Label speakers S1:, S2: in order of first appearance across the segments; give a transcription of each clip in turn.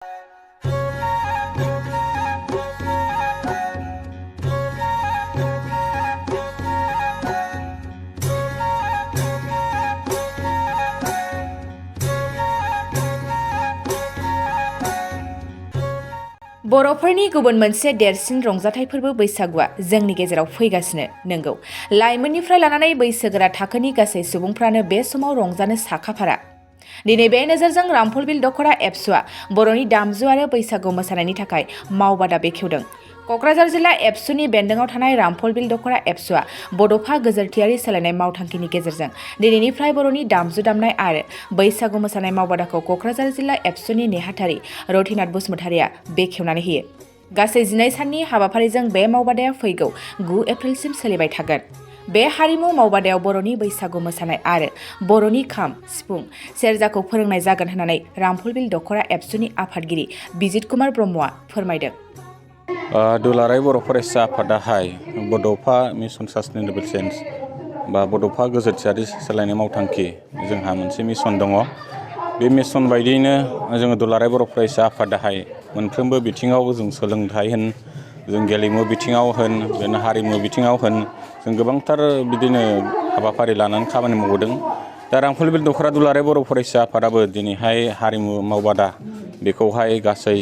S1: बर'फोरनि गुबुन मोनसे देरसिन रंजाथाइ फोरबो बैसागुआ जोंनि गेजेराव फैगासिनो नंगौ। लाइमोननिफ्राय लानानै बैसोगोरा थाखोनि गासै सुबुंफ्रानो बे समाव रंजानो साखाफारा। दिनै बे नोजोरजों रामफलबिल दख'रा एबसुआ बर'नि दामजु आरो बैसागु मोसानायनि थाखाय मावबादा बेखेवदों। क'क्राझार जिल्ला एबसुनि बेन्दोंआव थानाय रामफलबिल दख'रा एबसुआ बड'फा गोजोरथियारि सोलायनाय मावथांखिनि गेजेरजों दिनैनिफ्राय बर'नि दामजु दामनाय आरो बैसागु मोसानाय मावबादाखौ क'क्राझार जिल्ला एबसुनि नेहाथारि रथिनाथ बसुमतारिया बेखेवनानै होयो। गासै 12 साननि हाबाफारिजों बे मावबादाया फैगौ 9 एप्रिलसिम सोलिबाय थागोन। बे हारिमु मावबादायाव बर'नि बैसागु मोसानाय आरो बर'नि खाम, सिफुं, सेरजाखौ फोरोंनाय जागोन होननानै रामफलबिल दख'रा एबसुनि आफादगिरि बिजित कुमार ब्रह्मआ फोरमायदों।
S2: दुलाराय बर' फरायसा आफादाहाय बड'फा मिशन सास्टेनेबल चेन्ज बा बड'फा गोजोरथियारि सोलायनाय मावथांखि जोंहा मोनसे मिशन दङ। बे मिशन बायदियैनो जोङो दुलाराय बर' फरायसा आफादाहाय मोनफ्रोमबो बिथिङाव जों सोलोंथाइ होन, जों गेलेमु बिथिङाव होन, बिदिनो हारिमु बिथिङाव होन, जों गोबांथार बिदिनो हाबाफारि लानानै खामानि मावबोदों। दा रामफलबिल दख'रा दुलाराय बर' फरायसा आफादाबो दिनैहाय हारिमु मावबादा बेखौहाय गासै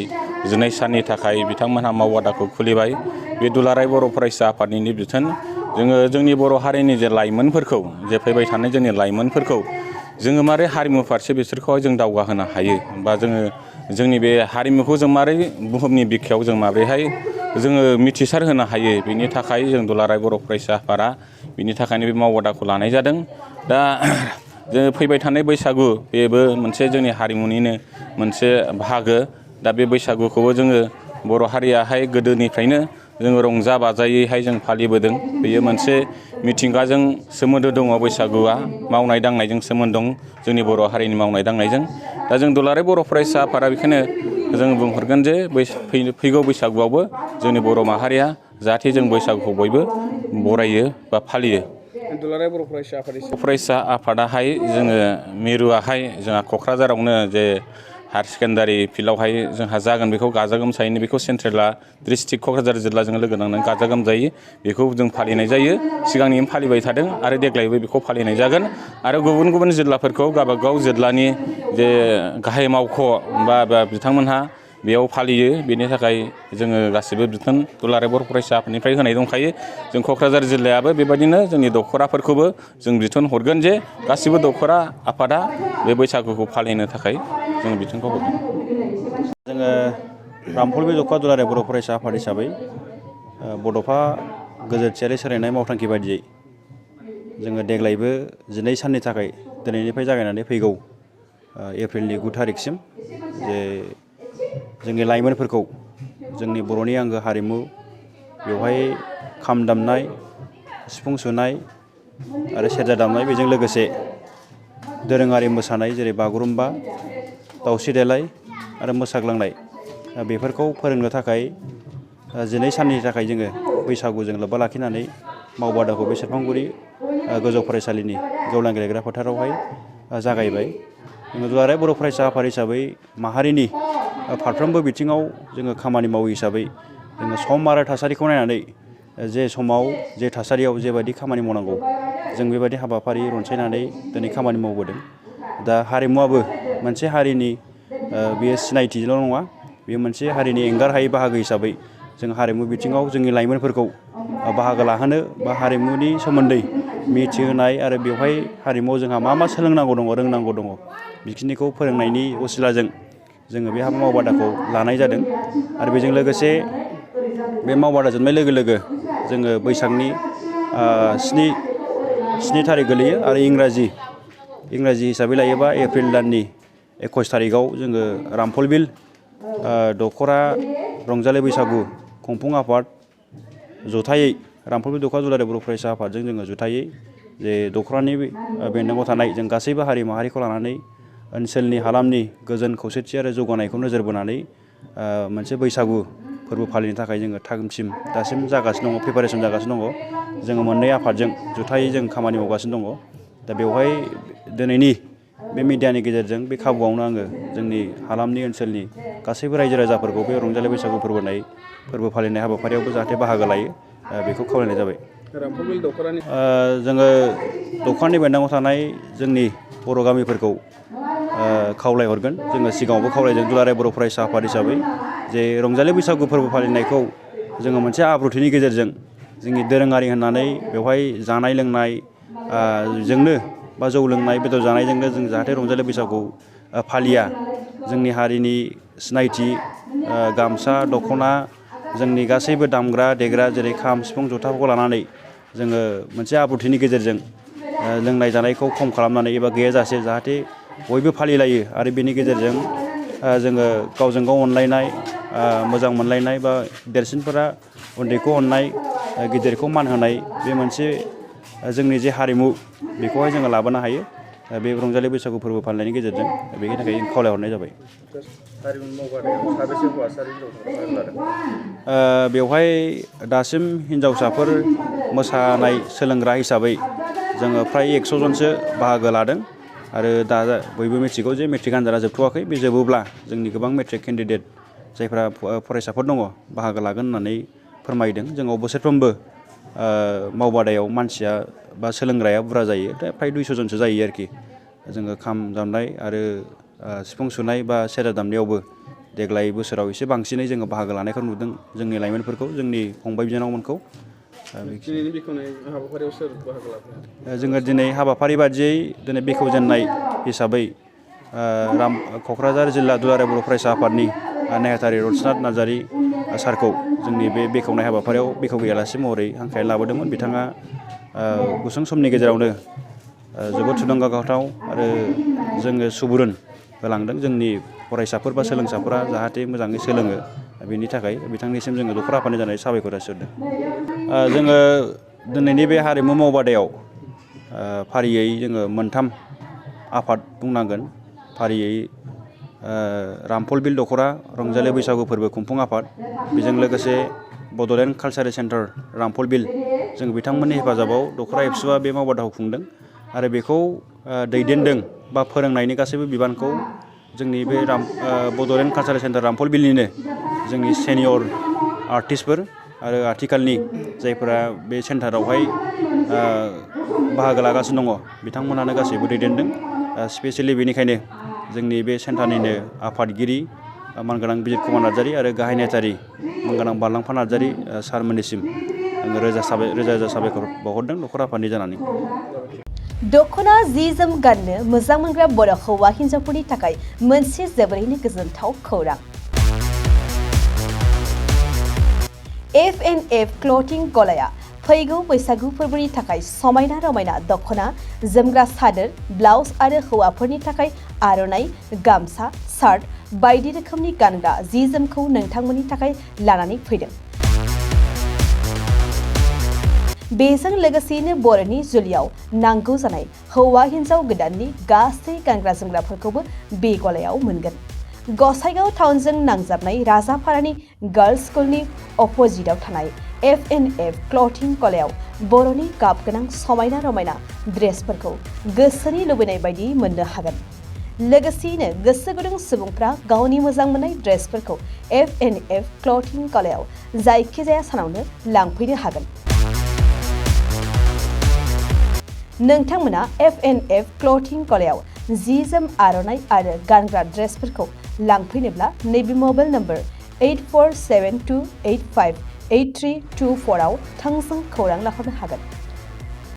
S2: 12 साननि थाखाय बिथांमोनहा मावबादाखौ खुलिबाय। बे दुलाराय बर' फरायसा आफादनि बिथोन जोङो जोंनि बर' हारिनि जे लाइमोनफोरखौ जे फैबाय थानाय जोंनि लाइमोनफोरखौ जोङो मारै हारिमु फारसे बिसोरखौहाय जों दावगाहोनो हायो बा जोङो जोंनि बे हारिमुखौ जों मारै बुहुमनि बिखायाव जों माब्रैहाय जोङो मिथिसार होनो हायो, बेनि थाखाय जों दुलाराय बर' फरायसा आफादा बिनि थाखायनो बे मावबादाखौ लानाय जादों। दा जोङो फैबाय थानाय बैसागु बेबो मोनसे जोंनि हारिमुनिनो मोनसे बाहागो। दा बे बैसागुखौबो जोङो बर' हारियाहाय गोदोनिफ्रायनो जोङो रंजा बाजायैहाय जों फालिबोदों। बेयो मोनसे मिथिंगाजों सोमोन्दो दङ। बैसागुआ मावनाय दांनायजों सोमोन्दो दं, जोंनि बर' हारिनि मावनाय दांनायजों। दा जों दुलाराय बर' फरायसा आफादा बेखौनो जों बुंहरगोन जे फैगौ बैसागुआवबो जोंनि बर' माहारिया जाहाथे जों बैसागुखौ बयबो बरायो बा फालियो।
S3: दुलाराय बर'
S2: फरायसा आफादाहाय जोङो मिरुआहाय जोंहा क'क्राझारावनो जे हायार सेकेन्डारि फिल्डआवहाय जोंहा जागोन, बेखौ गाजा गोमजायैनो बेखौ सेन्ट्रेला डिस्ट्रिक्ट क'क्राझार जिल्लाजों लोगो नांनानै गाजा गोमजायै बेखौ जों फालिनाय जायो। सिगांनिफ्रायनो फालिबाय थादों आरो देग्लायबो बेखौ फालिनाय जागोन। आरो गुबुन गुबुन जिल्लाफोरखौ गावबागाव जिल्लानि जे गाहाय मावख' बा बिथांमोनहा बेयाव फालियो। बेनि थाखाय जोङो गासिबो बिथोन दुलाराय बर' फरायसा आफादनिफ्राय होनाय दंखायो। जों क'क्राझार जिल्लायाबो बेबायदिनो जोंनि दख'राफोरखौबो जों बिथोन हरगोन जे गासिबो दख'रा आफादा बे बैसागुखौ फालिनो थाखाय जों बिथोनखौ हरगोन।
S4: जोङो रामफलबिल दख'रा दुलाराय बर' फरायसा आफाद हिसाबै बड'फा गोजोरथियारि सोलायनाय मावथांखि बायदियै जोङो देग्लायबो 12 साननि थाखाय दिनैनिफ्राय जागायनानै फैगौ एप्रिलनि 9 थारिखसिम जे जोंनि लाइमोनफोरखौ जोंनि बर'नि आंगो हारिमु, बेवहाय खाम दामनाय, सिफुं सुनाय आरो सेरजा दामनाय, बेजों लोगोसे दोरोङारि मोसानाय जेरै बागुरुम्बा, दावस्रि देलाय आरो मोसाग्लांनाय, बेफोरखौ फोरोंनो थाखाय 12 साननि थाखाय जोङो बैसागुजों लोब्बा लाखिनानै मावबादाखौ बे सेरफांगुरि गोजौ फरायसालिनि गेवलां गेलेग्रा फोथारावहाय जागायबाय। जोङो दुलाराय बर' फरायसा आफाद हिसाबै माहारिनि फारफ्रोमबो बिथिङाव जोङो खामानि मावो हिसाबै जोङो सम आरो थासारिखौ नायनानै जे समाव जे थासारियाव जेबायदि खामानि मावनांगौ जों बेबायदि हाबाफारि रनसायनानै दिनै खामानि मावबोदों। दा हारिमुवाबो मोनसे हारिनि बेयो सिनायथिल' नङा, बेयो मोनसे हारिनि एंगार हायै बाहागो हिसाबै जों हारिमु बिथिङाव जोंनि लाइमोनफोरखौ बाहागो लाहोनो बा हारिमुनि सोमोन्दै मिथिहोनाय आरो बेवहाय हारिमुआव जोंहा मा मा सोलोंनांगौ दङ, रोंनांगौ दङ, बेखिनिखौ फोरोंनायनि असिलाजों जोङो बे हाबा मावबादाखौ लानाय जादों। आरो बेजों लोगोसे बे मावबादा जोबनाय लोगो लोगो जोङो बैसागनि 7 थारिख गोलैयो आरो इंराजि हिसाबै लायोबा एप्रिल दाननि 21 थारिखआव जोङो रामफलबिल दख'रा रंजालि बैसागु खुंफुं आफाद जथायै रामफलबिल दख'रा दुलाराय बर' फरायसा आफादजों जोङो जथायै जे दख'रानि बेन्दोंआव थानाय जों गासैबो हारि माहारिखौ लानानै ओनसोलनि हालामनि गोजोन खौसेथि आरो जौगानायखौ नोजोर बोनानै मोनसे बैसागु फोरबो फालिनो थाखाय जोङो थागथिम दासिम जागासिनो दङ, प्रिपारेसन जागासिनो दङ। जोङो मोननै आफादजों जथायै जों खामानि मावगासिनो दङ। दा बेवहाय दिनैनि बे मिडियानि गेजेरजों बे खाबुआवनो आङो जोंनि हालामनि ओनसोलनि गासैबो रायजो राजाफोरखौ बे रंजालि बैसागु फोरबो फालिनाय हाबाफारियावबो जाहाथे बाहागो लायो बेखौ खावलायनाय जाबाय। जोङो दख'रनि बेन्दोङाव थानाय जोंनि बर' गामिफोरखौ खावलायहरगोन। जोङो सिगाङावबो खावलायदों दुलाराय बर' फरायसा आफाद हिसाबै जे रंजालि बैसागु फोरबो फालिनायखौ जोङो मोनसे आब्रुथिनि गेजेरजों जोंनि दोरोङारि होननानै बेवहाय जानाय लोंनाय जोंनो बा जौ लोंनाय बेदर जानायजोंनो जों जाहाथे रंजालि बैसागु फालिया। जोंनि हारिनि सिनायथि गामसा दख'ना जोंनि गासैबो दामग्रा देग्रा जेरै खाम सिफुं जथाफोरखौ लानानै जोङो मोनसे आब्रुथिनि गेजेरजों लोंनाय जानायखौ खम खालामनानै एबा गैयाजासे जाहाथे बयबो फालिलायो आरो बेनि गेजेरजों जोङो गावजों गाव अनलायनाय मोजां मोनलायनाय बा देरसिनफोरा उन्दैखौ अननाय गिदिरखौ मान होनाय बे मोनसे जोंनि जे हारिमु बेखौहाय जोङो लाबोनो हायो बे रंजालि बैसागु फोरबो फालिनायनि गेजेरजों बेनि थाखाय खावलायहरनाय जाबाय। बेवहाय दासिम हिन्जावसाफोर मोसानाय सोलोंग्रा हिसाबै जोङो फ्राय 100 जनसो बाहागो लादों आरो दा बयबो मिथिगौ जे मेट्रिक आनजादा जोबथ'वाखै। बे जोबोब्ला जोंनि गोबां मेट्रिक केन्डिडेट जायफ्रा फरायसाफोर दङ बाहागो लागोन होननानै फोरमायदों। जोङो बोसोरफ्रोमबो मावबादायाव मानसिया बा सोलोंग्राया बुरजा जायो दा फ्राय 200 जनसो जायो आरोखि। जोङो खाम दामनाय आरो सिफुं सुनाय बा सेरजा दामनायावबो देग्लाय बोसोराव एसे बांसिनै जोङो बाहागो लानायखौ नुदों जोंनि लाइमोनफोरखौ जोंनि फंबाय बिनानावमोनखौ। जोङो दिनै हाबाफारि बादियै दिनै बेखेवजेननाय हिसाबै क'क्राझार जिल्ला दुलाराय बर' फरायसा आफादनि नेहाथारि रडसनाथ नार्जारि सारखौ जोंनि बे बेखेवनाय हाबाफारियाव बेखेवगिरि आलासि महरै हांख्रायनानै लाबोदोंमोन। बिथाङा गुसुं समनि गेजेरावनो जोबोद थुलुंगाखांथाव आरो जोङो सुबुरुन होलांदों जोंनि फरायसाफोर बा सोलोंसाफोरा जाहाथे मोजाङै सोलोङो बेनि थाखाय बिथांनिसिम जोङो दख'र आफादनि जानाय साबायखर जासिहरदों। जोङो दिनैनि बे हारिमु मावबादायाव फारियै जोङो 3 आफाद बुंनांगोन। फारियै रामफल बिल दख'रा रंजालि बैसागु फोरबो खुंफुं आफाद, बेजों लोगोसे बड'लेण्ड कालचारेल सेन्टार रामफल बिल जों बिथांमोननि हेफाजाबाव दख'रा एबसुआ बे मावबादाखौ खुंदों आरो बेखौ दैदेनदों बा फोरोंनायनि गासैबो बिबानखौ जोंनि बे बड'लेण्ड कालचारेल सेन्टार रामफल बिलनिनो जोंनि सेनियर आर्टिस्टफोर आरो आथिखालनि जायफोरा बे सेन्टारावहाय बाहागो लागासिनो दङ बिथांमोनानो गासैबो दैदेनदों। स्पेसियेलि बेनिखायनो जोंनि बे सेन्टारनिनो आफादगिरि मानगोनां बिजित कुमार नार्जारि आरो गाहाय नेहाथारि मानगोनां बारलांफा नार्जारि सारमोननिसिम आङो रोजा रोजा साबायखर बावहरदों दख'र आफादनि जानानै।
S3: दख'ना जि जोम गाननो मोजां मोनग्रा बर' हौवा हिन्जावफोरनि थाखाय मोनसे जोबोरैनो गोजोनथाव खौरां। F&F क्लथिं गलाया फैगौ बैसागु फोरबोनि थाखाय समायना रमायना दख'ना, जोमग्रा सादोर, ब्लाउज आरो हौवाफोरनि थाखाय आर'नाइ, गामसा, सार्ट बायदि रोखोमनि गानग्रा जि जोमखौ नोंथांमोननि थाखाय लानानै फैदों। बेजों लोगोसेनो बर'नि जुलियाव नांगौ जानाय हौवा हिन्जाव गोदाननि गासै गानग्रा जोमग्राफोरखौबो बे गलायाव मोनगोन। गसाइगाव टाउनजों नांजाबनाय राजापारानि गार्लस स्कुलनि अपोजिटआव थानाय F&F क्लथिं गलायाव बर'नि गाब गोनां समायना रमायना ड्रेसफोरखौ गोसोनि लुबैनाय बायदि मोननो हागोन। लोगोसेयैनो गोसो गुदुं सुबुंफ्रा गावनि मोजां मोननाय ड्रेसफोरखौ F&F क्लथिं गलायाव जायखिजाया सानावनो लांफैनो हागोन। नोंथांमोना F&F क्लथिं गलायाव जि जोम आर'नाइ आरो गानग्रा ड्रेसफोरखौ लांफैनोब्ला नैबे मबाइल नम्बर 8472858324 आव थोंजों खौरां लाहरनो हागोन।